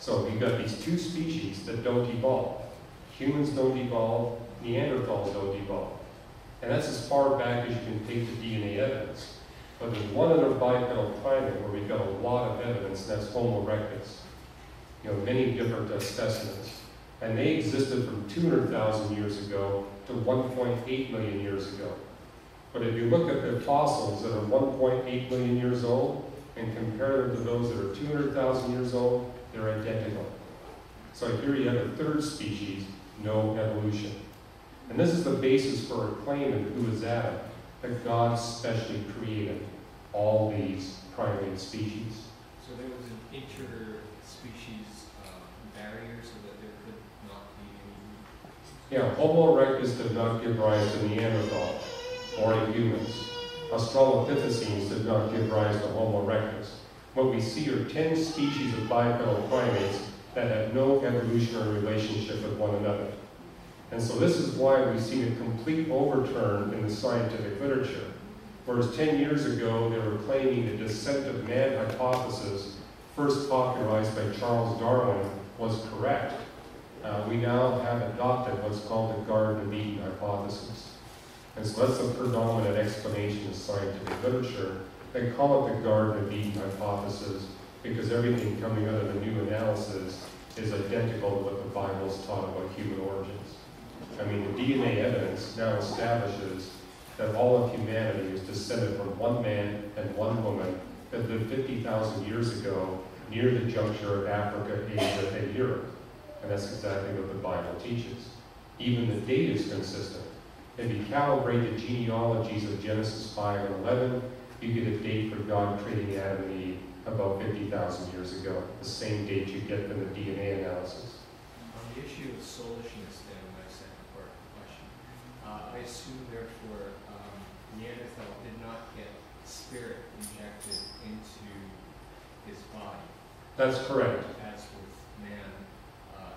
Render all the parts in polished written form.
So you've got these two species that don't evolve. Humans don't evolve, Neanderthals don't evolve. And that's as far back as you can take the DNA evidence. But there's one other bipedal primate where we've got a lot of evidence, and that's Homo erectus. Many different specimens. And they existed from 200,000 years ago to 1.8 million years ago. But if you look at the fossils that are 1.8 million years old and compare them to those that are 200,000 years old, they're identical. So here you have a third species, no evolution. And this is the basis for our claim in Who is Adam, that God specially created all these primate species. So there was an inter-species barrier so that there could not be any... Yeah, Homo erectus did not give rise to Neanderthal or to humans. Australopithecines did not give rise to Homo erectus. What we see are 10 species of bipedal primates that have no evolutionary relationship with one another. And so this is why we've seen a complete overturn in the scientific literature. Whereas 10 years ago, they were claiming the descent of man hypothesis, first popularized by Charles Darwin, was correct. We now have adopted what's called the Garden of Eden hypothesis. And so that's the predominant explanation of scientific literature. They call it the Garden of Eden hypothesis because everything coming out of the new analysis is identical to what the Bible's taught about human origins. I mean, the DNA evidence now establishes that all of humanity is descended from one man and one woman that lived 50,000 years ago near the juncture of Africa, Asia, and Europe. And that's exactly what the Bible teaches. Even the date is consistent. If you calibrate the genealogies of Genesis 5 and 11, you get a date for God creating Adam and Eve about 50,000 years ago, the same date you get from the DNA analysis. On the issue of soulishness, then, my second part of the question, I assume, therefore, Neanderthal did not get spirit injected into his body. That's correct. As with man,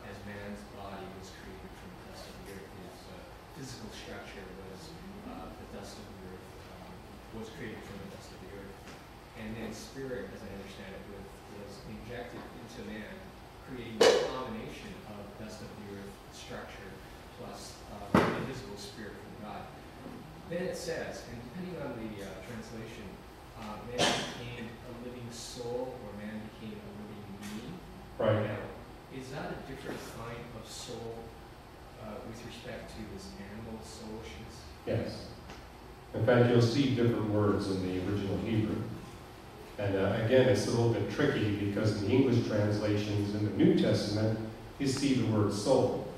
as man's body was created from the dust of the earth, his physical structure was the dust of the earth, was created from the dust of the earth. And then spirit, as I understand it, was injected into man, creating a combination of dust of the earth structure plus invisible spirit from God. Then it says, and depending on the translation, man became a living soul or man became a living being. Right. Now, is that a different kind of soul with respect to this animal soulishness? Yes. In fact, you'll see different words in the original Hebrew. And again, it's a little bit tricky because in the English translations in the New Testament, you see the word soul.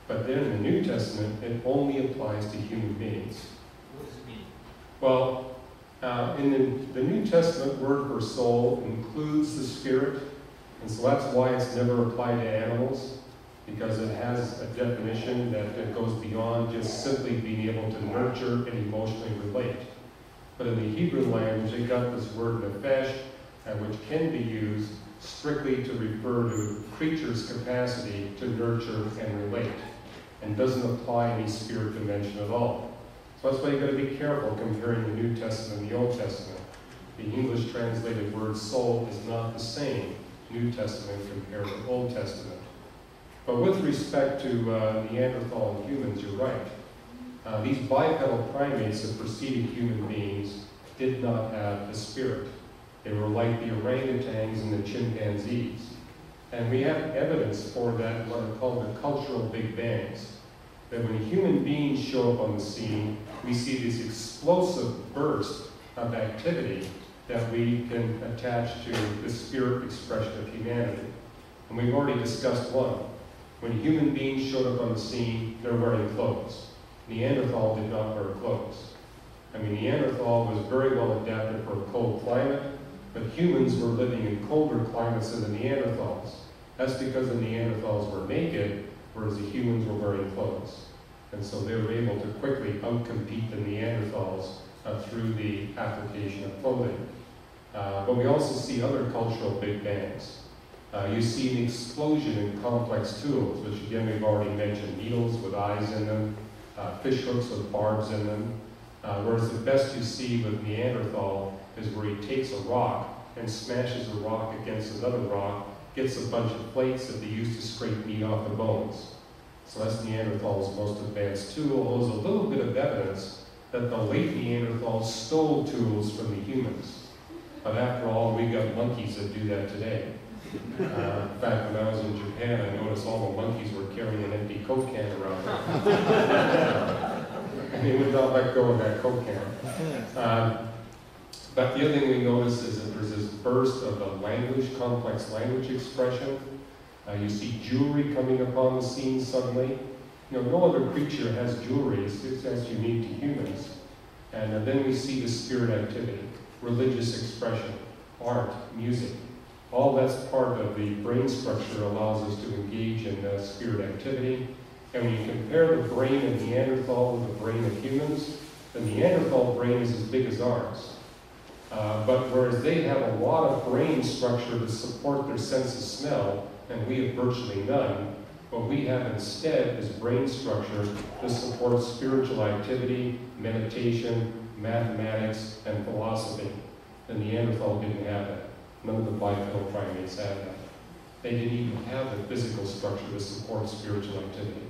But then in the New Testament, it only applies to human beings. What does it mean? Well, in the New Testament word for soul includes the spirit, and so that's why it's never applied to animals, because it has a definition that goes beyond just simply being able to nurture and emotionally relate. But in the Hebrew language, they got this word nefesh, which can be used strictly to refer to creatures' capacity to nurture and relate, and doesn't apply any spirit dimension at all. So that's why you've got to be careful comparing the New Testament and the Old Testament. The English translated word soul is not the same New Testament compared to Old Testament. But with respect to Neanderthal and humans, you're right. These bipedal primates that preceded human beings did not have a spirit. They were like the orangutans and the chimpanzees. And we have evidence for that, what are called the cultural Big Bangs. That when human beings show up on the scene, we see this explosive burst of activity that we can attach to the spirit expression of humanity. And we've already discussed one. When human beings showed up on the scene, they're wearing clothes. Neanderthal did not wear clothes. I mean, Neanderthal was very well adapted for a cold climate, but humans were living in colder climates than the Neanderthals. That's because the Neanderthals were naked, whereas the humans were wearing clothes. And so they were able to quickly outcompete the Neanderthals through the application of clothing. But we also see other cultural Big Bangs. You see an explosion in complex tools, which again we've already mentioned, needles with eyes in them, fish hooks with barbs in them, whereas the best you see with Neanderthal is where he takes a rock and smashes a rock against another rock, gets a bunch of plates that they use to scrape meat off the bones. So that's Neanderthals' most advanced tool. There's a little bit of evidence that the late Neanderthals stole tools from the humans. But after all, we got monkeys that do that today. In fact, when I was in Japan, I noticed all the monkeys were carrying an empty Coke can around. And they would not let go of that Coke can. But the other thing we notice is that there's this burst of the language, complex language expression. You see jewelry coming upon the scene suddenly. You know, no other creature has jewelry. That's unique to humans. And then we see the spirit activity, religious expression, art, music. All that's part of the brain structure allows us to engage in spirit activity. And when you compare the brain of Neanderthal with the brain of humans, the Neanderthal brain is as big as ours. But whereas they have a lot of brain structure to support their sense of smell, and we have virtually none, what we have instead is brain structure to support spiritual activity, meditation, mathematics, and philosophy. The Neanderthal didn't have that. None of the bipedal primates had that. They didn't even have the physical structure to support spiritual activity.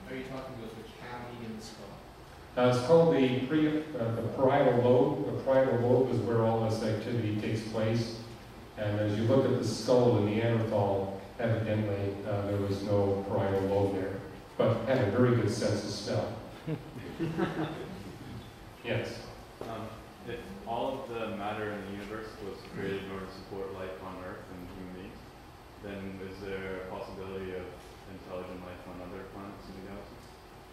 Are you talking about the cavity in the skull? It's called the parietal lobe. The parietal lobe is where all this activity takes place. And as you look at the skull of the Neanderthal, evidently there was no parietal lobe there, but had a very good sense of smell. Yes? If all of the matter in the universe was created in order to support life on Earth and human beings, then is there a possibility of intelligent life on other planets in the galaxy?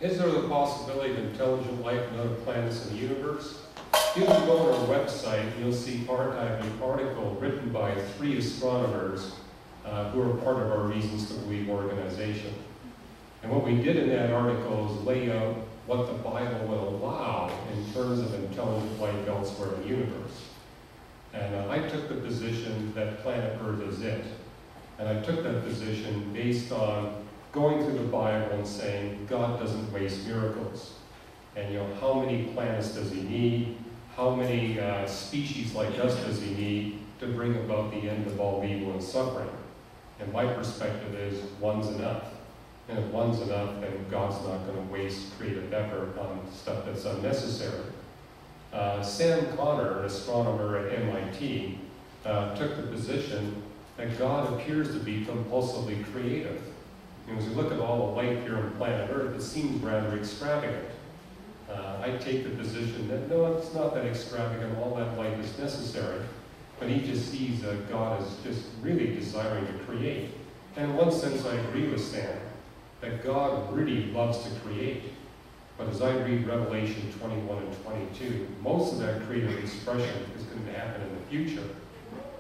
Is there the possibility of intelligent life on other planets in the universe? If you go on our website, you'll see an article written by 3 astronomers who are part of our Reasons to Believe organization. And what we did in that article is lay out what the Bible will allow in terms of intelligent life elsewhere in the universe. And I took the position that planet Earth is it. And I took that position based on going through the Bible and saying, God doesn't waste miracles. And you know, how many planets does he need? How many species like us does he need to bring about the end of all evil and suffering? And my perspective is, one's enough. And if one's enough, then God's not going to waste creative effort on stuff that's unnecessary. Sam Connor, an astronomer at MIT, took the position that God appears to be compulsively creative. And as we look at all the life here on planet Earth, it seems rather extravagant. I take the position that no, it's not that extravagant, all that life is necessary. But he just sees God as just really desiring to create. And in one sense, I agree with Sam, that God really loves to create. But as I read Revelation 21 and 22, most of that creative expression is going to happen in the future.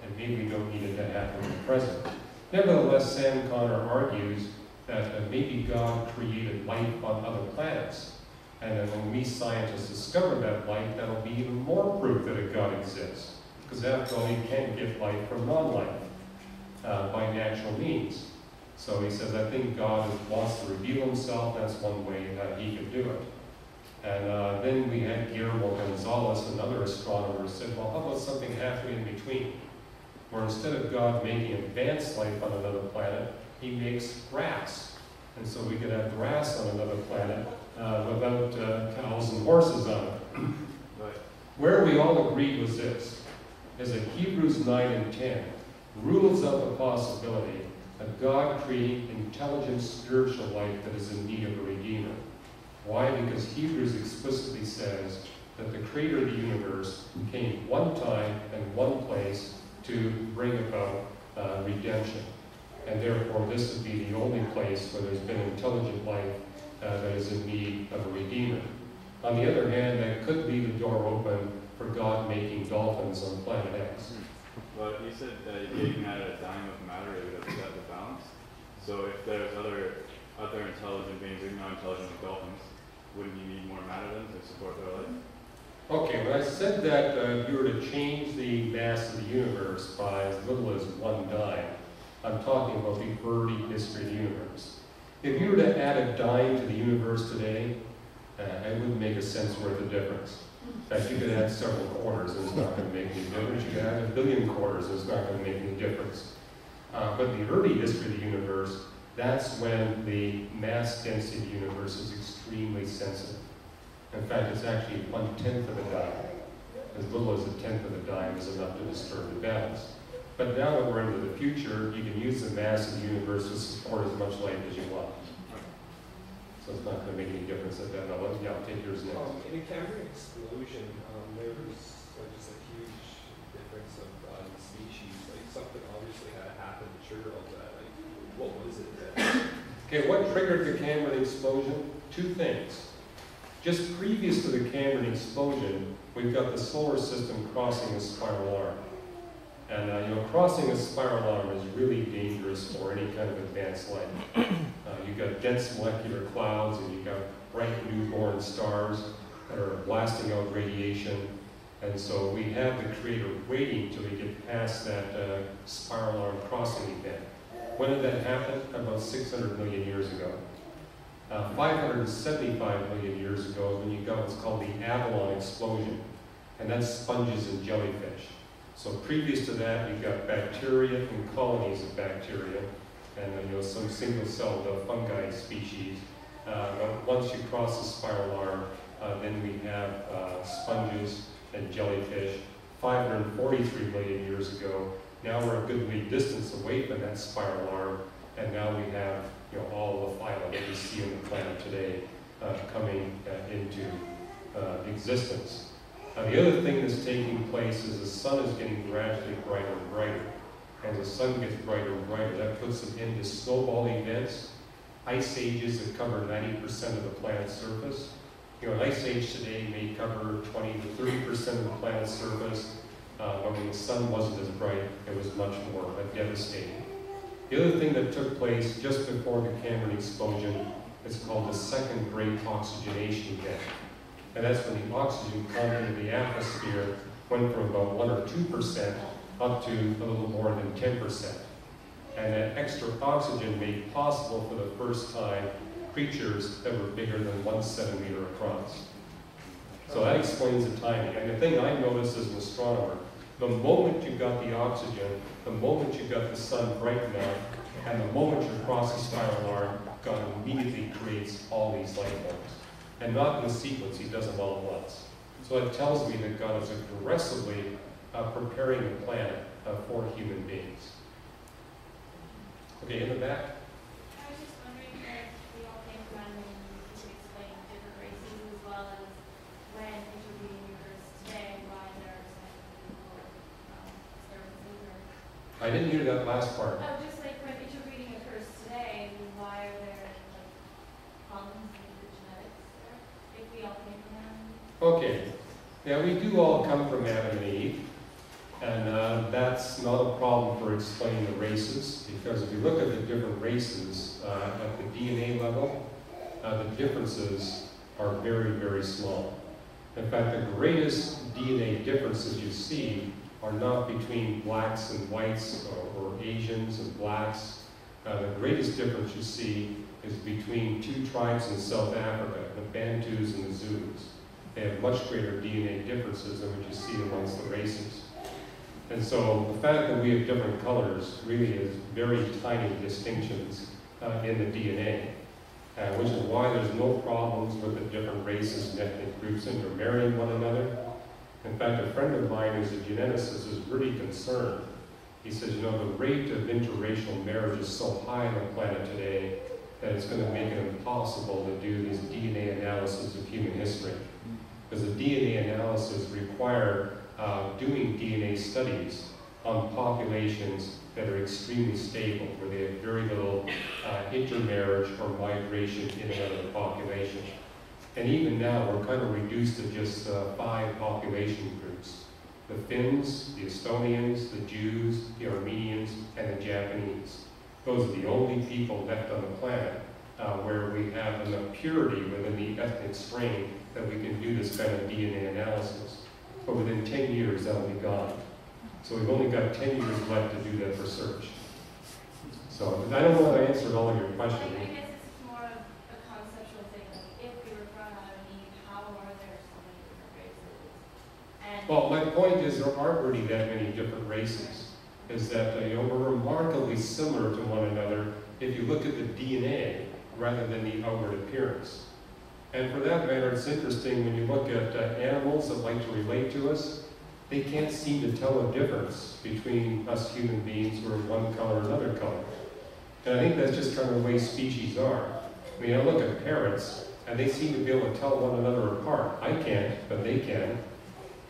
And maybe we don't need it to happen in the present. Nevertheless, Sam Connor argues that maybe God created life on other planets. And then when we scientists discover that life, that'll be even more proof that a God exists. Because after all, you can't get life from non-life by natural means. So he says, I think God wants to reveal himself. That's one way that he could do it. And then we had Guillermo Gonzalez, another astronomer, said, well, how about something halfway in between? Where instead of God making advanced life on another planet, he makes grass. And so we could have grass on another planet without cows and horses on it. Right. Where we all agreed was this, is that Hebrews 9 and 10 rules out the possibility of God creating intelligent spiritual life that is in need of a Redeemer. Why? Because Hebrews explicitly says that the Creator of the universe came one time and one place to bring about redemption. And therefore, this would be the only place where there's been intelligent life that is in need of a Redeemer. On the other hand, that could leave the door open for God making dolphins on planet X. But you said that you can add a dime of matter, it would upset the balance. So if there's other intelligent beings, even not intelligent like dolphins, wouldn't you need more matter then to support their life? Okay, when I said that if you were to change the mass of the universe by as little as one dime, I'm talking about the early history of the universe. If you were to add a dime to the universe today, it wouldn't make a cent's worth of difference. In fact, you could add several quarters and it's not going to make any difference. You could add 1 billion quarters and it's not going to make any difference. But the early history of the universe, that's when the mass density of the universe is extremely sensitive. In fact, it's actually 1/10 of a dime. As little as 1/10 of a dime is enough to disturb the balance. But now that we're into the future, you can use the mass of the universe to support as much light as you want. So it's not going to make any difference at that level. Yeah, I'll take yours next. In a Cambrian explosion, there was just a huge difference of species. Like something obviously had to happen to trigger all that. Like, what was it that? Okay, what triggered the Cambrian explosion? Two things. Just previous to the Cambrian explosion, we've got the solar system crossing a spiral arm. And crossing a spiral arm is really dangerous for any kind of advanced light. You've got dense molecular clouds, and you've got bright newborn stars that are blasting out radiation. And so we have the Creator waiting till we get past that spiral arm crossing event. When did that happen? About 600 million years ago. 575 million years ago is when you got what's called the Avalon explosion, and that's sponges and jellyfish. So previous to that, you've got bacteria and colonies of bacteria, and some single-celled fungi species. But once you cross the spiral arm, then we have sponges and jellyfish. 543 million years ago, now we're a good lead distance away from that spiral arm, and now we have all the phyla that we see on the planet today coming into existence. The other thing that's taking place is the sun is getting gradually brighter and brighter. As the sun gets brighter and brighter, that puts them into snowball events, ice ages that cover 90% of the planet's surface. An ice age today may cover 20 to 30% of the planet's surface, but when the sun wasn't as bright, it was much more devastating. The other thing that took place just before the Cambrian explosion is called the second great oxygenation event. And that's when the oxygen content of the atmosphere went from about 1 or 2% up to a little more than 10%. And that extra oxygen made possible for the first time creatures that were bigger than 1 centimeter across. So that explains the timing. And the thing I noticed as an astronomer, the moment you got the oxygen, the moment you got the sun bright enough, and the moment you cross the spiral arm, God immediately creates all these light forms. And not in the sequence, he does them all at once. So it tells me that God is aggressively preparing the planet for human beings. Okay, in the back. I was just wondering if we all came from and you could explain different races as well as when interviewing universe today, why there are so many services or... I didn't hear that last part. Oh, just like when interreading occurs today, why are there problems with the genetics there? If we all came from them? Okay. Yeah, we do all come from Adam and Eve. And that's not a problem for explaining the races, because if you look at the different races at the DNA level, the differences are very, very small. In fact, the greatest DNA differences you see are not between blacks and whites or Asians and blacks. The greatest difference you see is between two tribes in South Africa, the Bantus and the Zulus. They have much greater DNA differences than what you see amongst the races. And so the fact that we have different colors really is very tiny distinctions in the DNA, which is why there's no problems with the different races and ethnic groups intermarrying one another. In fact, a friend of mine who's a geneticist is really concerned. He says, the rate of interracial marriage is so high on the planet today that it's going to make it impossible to do these DNA analysis of human history. Because the DNA analysis require doing DNA studies on populations that are extremely stable, where they have very little intermarriage or migration in and out of the population. And even now, we're kind of reduced to just 5 population groups: the Finns, the Estonians, the Jews, the Armenians, and the Japanese. Those are the only people left on the planet where we have enough purity within the ethnic strain that we can do this kind of DNA analysis. But within 10 years, that'll be gone. So we've only got 10 years left to do that research. So I don't know if I answered all of your questions. I guess it's more of a conceptual thing. Like, if we were from Adam and Eve, how are there so many different races? And Well, my point is there aren't really that many different races. is that we're remarkably similar to one another if you look at the DNA rather than the outward appearance. And for that matter, it's interesting when you look at animals that like to relate to us, they can't seem to tell a difference between us human beings who are one color or another color. And I think that's just kind of the way species are. I mean, I look at parrots, and they seem to be able to tell one another apart. I can't, but they can.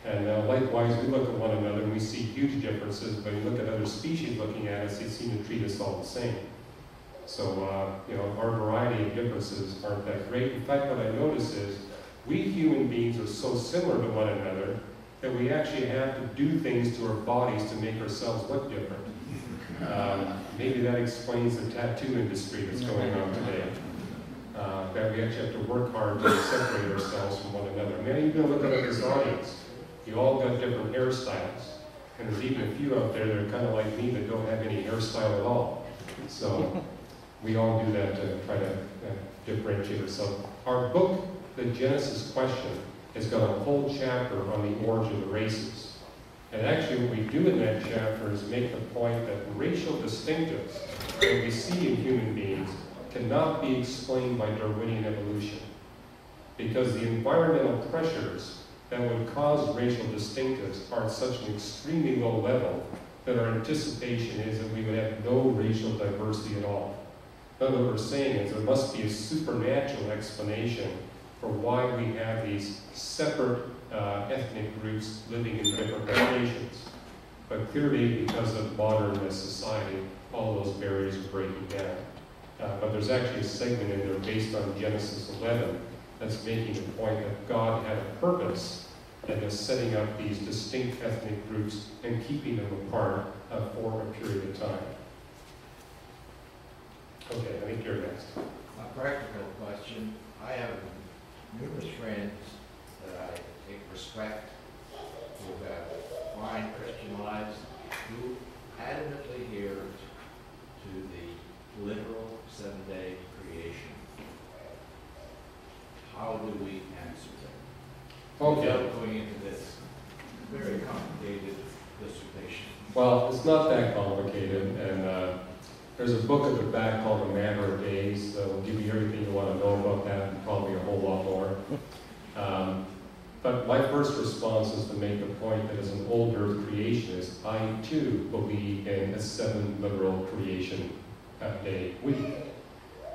And likewise, we look at one another and we see huge differences, but you look at other species looking at us, they seem to treat us all the same. So, our variety of differences aren't that great. In fact, what I notice is we human beings are so similar to one another that we actually have to do things to our bodies to make ourselves look different. Maybe that explains the tattoo industry that's going on today. That we actually have to work hard to separate ourselves from one another. Maybe you can look at this audience. You all got different hairstyles. And there's even a few out there that are kind of like me that don't have any hairstyle at all. So we all do that to try to differentiate ourselves. Our book, The Genesis Question, has got a whole chapter on the origin of the races. And actually what we do in that chapter is make the point that racial distinctives that we see in human beings cannot be explained by Darwinian evolution. Because the environmental pressures that would cause racial distinctives are at such an extremely low level that our anticipation is that we would have no racial diversity at all. What we're saying is there must be a supernatural explanation for why we have these separate ethnic groups living in different locations. But clearly, because of modern society, all those barriers are breaking down. But there's actually a segment in there based on Genesis 11 that's making the point that God had a purpose and is setting up these distinct ethnic groups and keeping them apart for a period of time. Okay, I think you're next. A practical question. I have numerous friends that I take respect, who have fine Christian lives, who adamantly adhere to the literal 7-day creation. How do we answer them? Okay. Without going into this very complicated dissertation. Well, it's not that complicated, and there's a book at the back called The Matter of Days that will give you everything you want to know about that and probably a whole lot more. But my first response is to make the point that as an old earth creationist, I too believe in a 7 literal creation day week.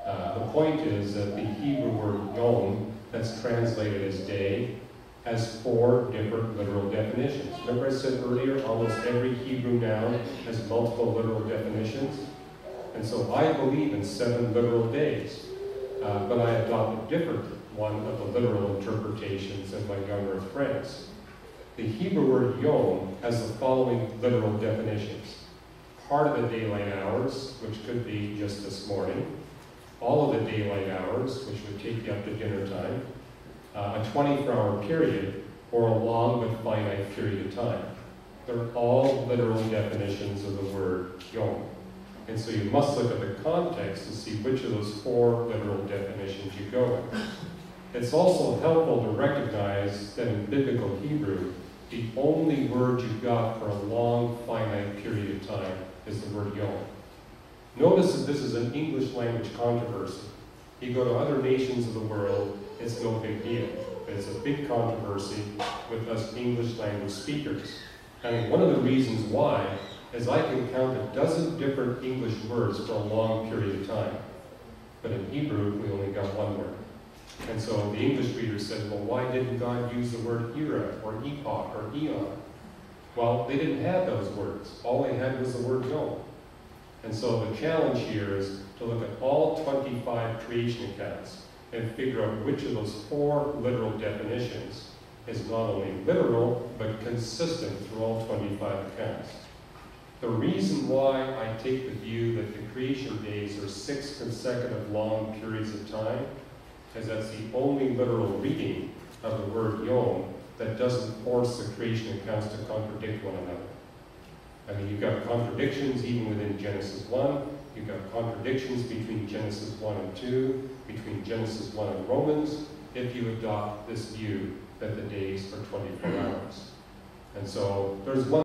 The point is that the Hebrew word yom, that's translated as day, has 4 different literal definitions. Remember I said earlier, almost every Hebrew noun has multiple literal definitions? And so I believe in 7 literal days, but I adopt a different one of the literal interpretations than my young earth friends. The Hebrew word yom has the following literal definitions. Part of the daylight hours, which could be just this morning, all of the daylight hours, which would take you up to dinner time, a 24-hour period, or a long but finite period of time. They're all literal definitions of the word yom. And so you must look at the context to see which of those 4 literal definitions you go with. It's also helpful to recognize that in biblical Hebrew, the only word you've got for a long, finite period of time is the word yom. Notice that this is an English language controversy. You go to other nations of the world, it's no big deal. But it's a big controversy with us English language speakers. And one of the reasons why is I can count a dozen different English words for a long period of time. But in Hebrew, we only got 1 word. And so the English reader said, well, why didn't God use the word era, or epoch, or eon? Well, they didn't have those words. All they had was the word yom. And so the challenge here is to look at all 25 creation accounts and figure out which of those 4 literal definitions is not only literal, but consistent through all 25 accounts. The reason why I take the view that the creation days are 6 consecutive long periods of time is that's the only literal reading of the word yom that doesn't force the creation accounts to contradict one another. I mean, you've got contradictions even within Genesis 1, you've got contradictions between Genesis 1 and 2, between Genesis 1 and Romans, if you adopt this view that the days are 24 hours. And so there's one